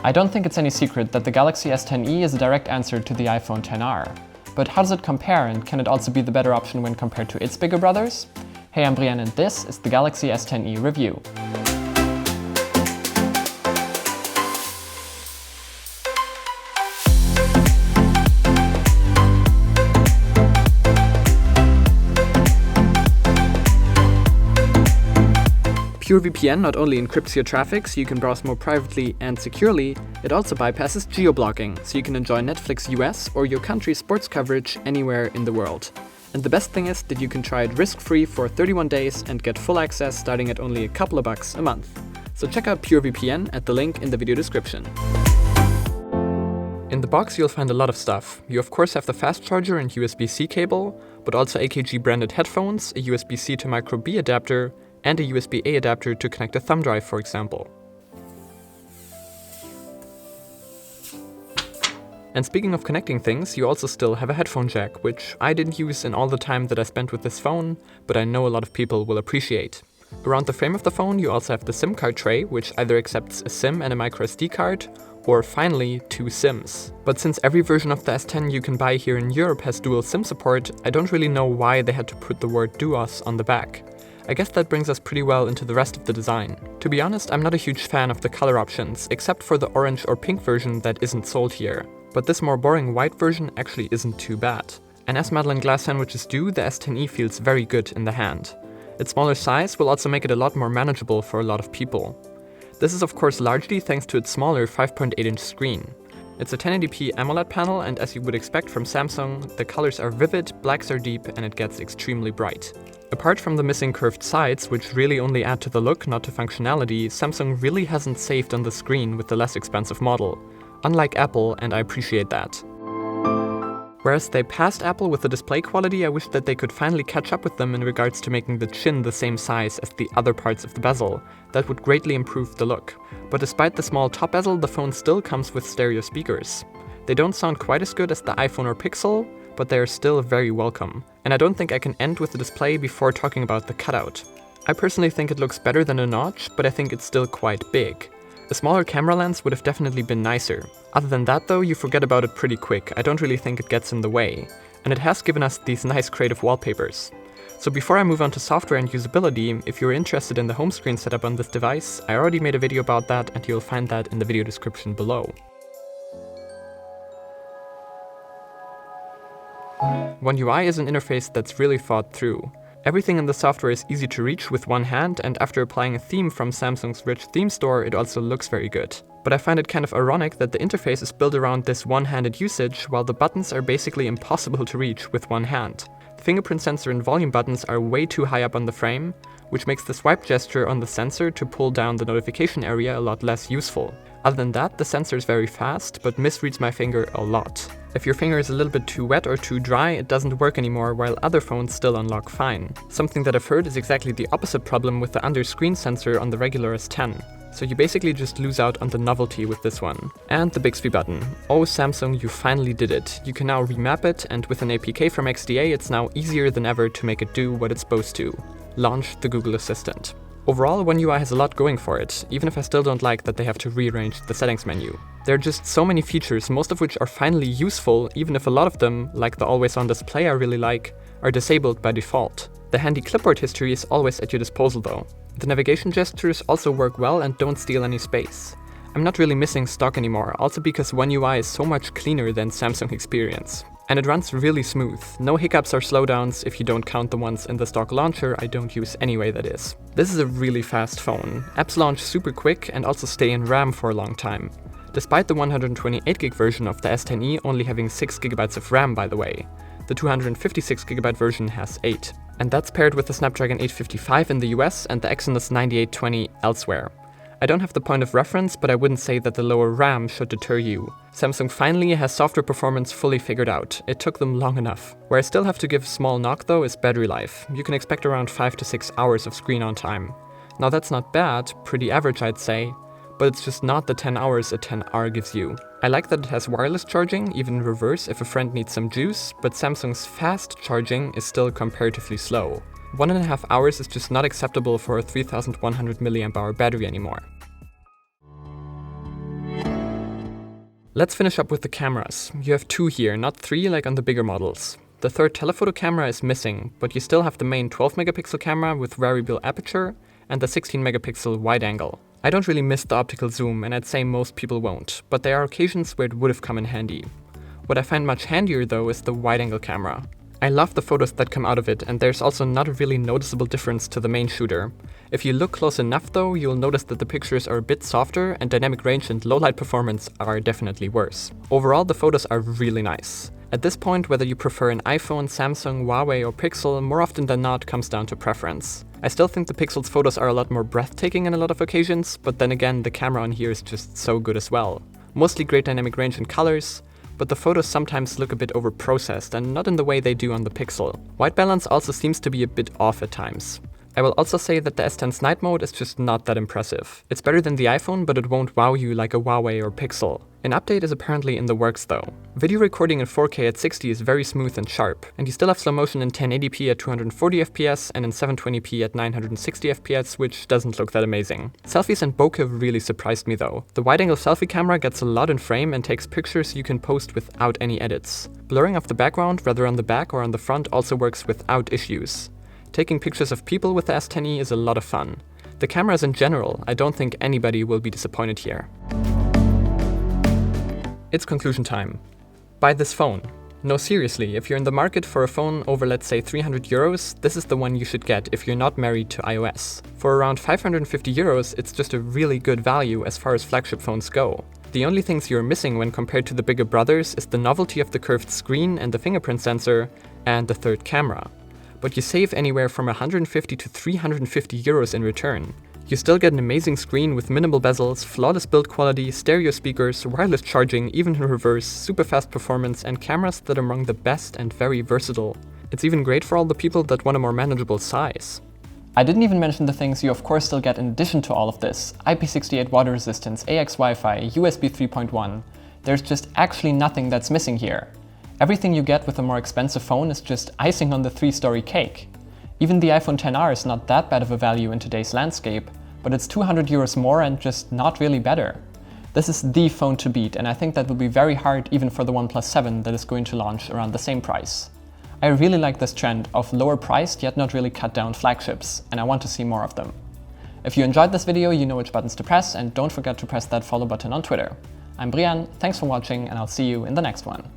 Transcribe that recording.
I don't think it's any secret that the Galaxy S10e is a direct answer to the iPhone XR. But how does it compare, and can it also be the better option when compared to its bigger brothers? Hey, I'm Brian and this is the Galaxy S10e review. PureVPN not only encrypts your traffic so you can browse more privately and securely, it also bypasses geo-blocking, so you can enjoy Netflix US or your country's sports coverage anywhere in the world. And the best thing is that you can try it risk-free for 31 days and get full access starting at only a couple of bucks a month. So check out PureVPN at the link in the video description. In the box you'll find a lot of stuff. You of course have the fast charger and USB-C cable, but also AKG branded headphones, a USB-C to micro B adapter, and a USB-A adapter to connect a thumb drive, for example. And speaking of connecting things, you also still have a headphone jack, which I didn't use in all the time that I spent with this phone, but I know a lot of people will appreciate. Around the frame of the phone you also have the SIM card tray, which either accepts a SIM and a microSD card, or finally, 2 SIMs. But since every version of the S10 you can buy here in Europe has dual SIM support, I don't really know why they had to put the word Duos on the back. I guess that brings us pretty well into the rest of the design. To be honest, I'm not a huge fan of the color options, except for the orange or pink version that isn't sold here. But this more boring white version actually isn't too bad. And as Madeleine glass sandwiches do, the S10e feels very good in the hand. Its smaller size will also make it a lot more manageable for a lot of people. This is of course largely thanks to its smaller 5.8-inch screen. It's a 1080p AMOLED panel, and as you would expect from Samsung, the colors are vivid, blacks are deep, and it gets extremely bright. Apart from the missing curved sides, which really only add to the look, not to functionality, Samsung really hasn't saved on the screen with the less expensive model. Unlike Apple, and I appreciate that. Whereas they passed Apple with the display quality, I wish that they could finally catch up with them in regards to making the chin the same size as the other parts of the bezel. That would greatly improve the look. But despite the small top bezel, the phone still comes with stereo speakers. They don't sound quite as good as the iPhone or Pixel, but they are still very welcome. And I don't think I can end with the display before talking about the cutout. I personally think it looks better than a notch, but I think it's still quite big. A smaller camera lens would have definitely been nicer. Other than that though, you forget about it pretty quick. I don't really think it gets in the way. And it has given us these nice creative wallpapers. So before I move on to software and usability, if you're interested in the home screen setup on this device, I already made a video about that and you'll find that in the video description below. One UI is an interface that's really thought through. Everything in the software is easy to reach with one hand, and after applying a theme from Samsung's rich theme store, it also looks very good. But I find it kind of ironic that the interface is built around this one-handed usage, while the buttons are basically impossible to reach with one hand. The fingerprint sensor and volume buttons are way too high up on the frame, which makes the swipe gesture on the sensor to pull down the notification area a lot less useful. Other than that, the sensor is very fast, but misreads my finger a lot. If your finger is a little bit too wet or too dry, it doesn't work anymore, while other phones still unlock fine. Something that I've heard is exactly the opposite problem with the under-screen sensor on the regular S10. So you basically just lose out on the novelty with this one. And the Bixby button. Oh Samsung, you finally did it. You can now remap it, and with an APK from XDA, it's now easier than ever to make it do what it's supposed to. Launch the Google Assistant. Overall, One UI has a lot going for it, even if I still don't like that they have to rearrange the settings menu. There are just so many features, most of which are finally useful, even if a lot of them, like the always-on display I really like, are disabled by default. The handy clipboard history is always at your disposal though. The navigation gestures also work well and don't steal any space. I'm not really missing stock anymore, also because One UI is so much cleaner than Samsung Experience. And it runs really smooth. No hiccups or slowdowns if you don't count the ones in the stock launcher I don't use anyway, that is. This is a really fast phone. Apps launch super quick and also stay in RAM for a long time. Despite the 128GB version of the S10e only having 6GB of RAM, by the way. The 256GB version has 8. And that's paired with the Snapdragon 855 in the US and the Exynos 9820 elsewhere. I don't have the point of reference, but I wouldn't say that the lower RAM should deter you. Samsung finally has software performance fully figured out. It took them long enough. Where I still have to give a small knock though is battery life. You can expect around 5 to 6 hours of screen on time. Now that's not bad, pretty average I'd say, but it's just not the 10 hours a XR gives you. I like that it has wireless charging, even in reverse if a friend needs some juice, but Samsung's fast charging is still comparatively slow. 1.5 hours is just not acceptable for a 3100 mAh battery anymore. Let's finish up with the cameras. You have 2 here, not 3 like on the bigger models. The third telephoto camera is missing, but you still have the main 12 megapixel camera with variable aperture and the 16 megapixel wide angle. I don't really miss the optical zoom, and I'd say most people won't, but there are occasions where it would have come in handy. What I find much handier though is the wide angle camera. I love the photos that come out of it, and there's also not a really noticeable difference to the main shooter. If you look close enough though, you'll notice that the pictures are a bit softer and dynamic range and low light performance are definitely worse. Overall, the photos are really nice. At this point, whether you prefer an iPhone, Samsung, Huawei or Pixel, more often than not comes down to preference. I still think the Pixel's photos are a lot more breathtaking in a lot of occasions, but then again, the camera on here is just so good as well. Mostly great dynamic range and colors, but the photos sometimes look a bit over-processed and not in the way they do on the Pixel. White balance also seems to be a bit off at times. I will also say that the S10's night mode is just not that impressive. It's better than the iPhone, but it won't wow you like a Huawei or Pixel. An update is apparently in the works though. Video recording in 4K at 60 is very smooth and sharp, and you still have slow motion in 1080p at 240 fps and in 720p at 960 fps, which doesn't look that amazing. Selfies and bokeh really surprised me though. The wide-angle selfie camera gets a lot in frame and takes pictures you can post without any edits. Blurring off the background, whether on the back or on the front, also works without issues. Taking pictures of people with the S10e is a lot of fun. The cameras in general, I don't think anybody will be disappointed here. It's conclusion time. Buy this phone. No, seriously, if you're in the market for a phone over, let's say, 300 euros, this is the one you should get if you're not married to iOS. For around 550 euros, it's just a really good value as far as flagship phones go. The only things you're missing when compared to the bigger brothers is the novelty of the curved screen and the fingerprint sensor, and the third camera. But you save anywhere from 150 to 350 euros in return. You still get an amazing screen with minimal bezels, flawless build quality, stereo speakers, wireless charging, even in reverse, super fast performance, and cameras that are among the best and very versatile. It's even great for all the people that want a more manageable size. I didn't even mention the things you of course still get in addition to all of this: IP68 water resistance, AX Wi-Fi, USB 3.1. There's just actually nothing that's missing here. Everything you get with a more expensive phone is just icing on the 3-story cake. Even the iPhone XR is not that bad of a value in today's landscape, but it's 200 euros more and just not really better. This is the phone to beat, and I think that will be very hard even for the OnePlus 7 that is going to launch around the same price. I really like this trend of lower priced yet not really cut down flagships, and I want to see more of them. If you enjoyed this video, you know which buttons to press, and don't forget to press that follow button on Twitter. I'm Brian, thanks for watching, and I'll see you in the next one.